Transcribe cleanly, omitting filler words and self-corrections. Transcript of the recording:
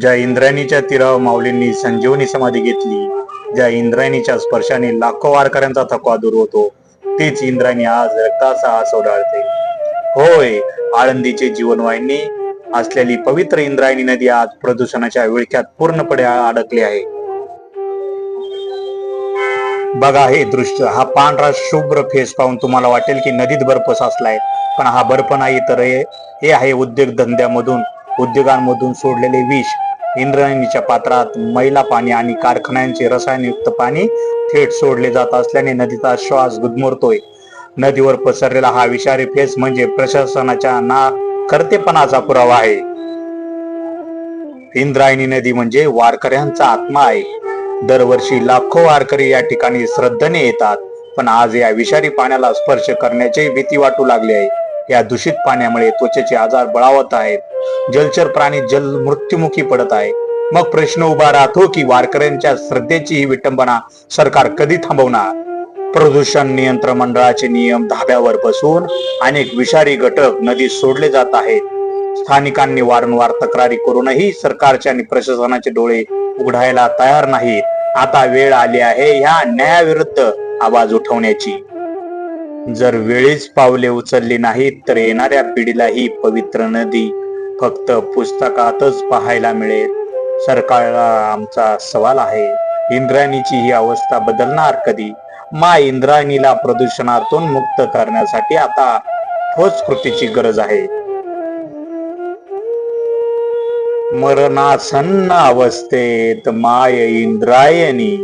ज्या इंद्रायणीच्या तीरावर माऊलींनी संजीवनी समाधी घेतली, ज्या इंद्रायणीच्या स्पर्शाने लाखो वारकऱ्यांचा थकवा दूर होतो, तीच इंद्रायणी आज रक्ताचा आस ओढाळते. होय, आळंदीचे जीवनवाहिनी असलेली पवित्र इंद्रायणी नदी आज प्रदूषणाच्या विळख्यात पूर्णपणे अडकली आहे. बघा हे दृश्य, हा पांढरा शुभ्र फेस पाहून तुम्हाला वाटेल की नदीत बर्फ साचलाय, पण हा बर्फ नाही तर हे आहे उद्योगांमधून सोडलेले विष. इंद्रायणीच्या पात्रात मैला पाणी आणि कारखान्यांचे रसायनयुक्त पाणी थेट सोडले जात असल्याने नदीचा श्वास गुदमरतोय. नदीवर पसरलेला हा विषारी फेस म्हणजे प्रशासनाच्या नाकर्तेपणाचा पुरावा आहे. इंद्रायणी नदी म्हणजे वारकऱ्यांचा आत्मा आहे. दरवर्षी लाखो वारकरी या ठिकाणी श्रद्धेने येतात, पण आज या विषारी पाण्याला स्पर्श करण्याची भीती वाटू लागली आहे. या दूषित पाण्यामुळे त्वचेचे आजार बळावत आहेत, जलचर प्राणी मृत्युमुखी पडत आहे. मग प्रश्न उभा राहतो की वारकऱ्यांच्या श्रद्धेची ही विटंबना सरकार कधी थांबवणार? प्रदूषण नियंत्रण मंडळाचे नियम धाब्यावर बसून अनेक विषारी घटक नदीत सोडले जात आहेत. स्थानिकांनी वारंवार तक्रारी करूनही सरकारचे आणि प्रशासनाचे डोळे उघडायला तयार नाहीत. आता वेळ आली आहे ह्या अन्यायाविरुद्ध आवाज उठवण्याची. जर वेळीच पावले उचलली नाहीत तर येणाऱ्या पिढीला ही पवित्र नदी फक्त पुस्तकातच पाहायला मिळेल. सरकारला आमचा सवाल आहे, इंद्रायणीची ही अवस्था बदलणार कधी? मा इंद्रायणीला प्रदूषणातून मुक्त करण्यासाठी आता ठोस कृतीची गरज आहे. मरणासन्न अवस्थेत माय इंद्रायणी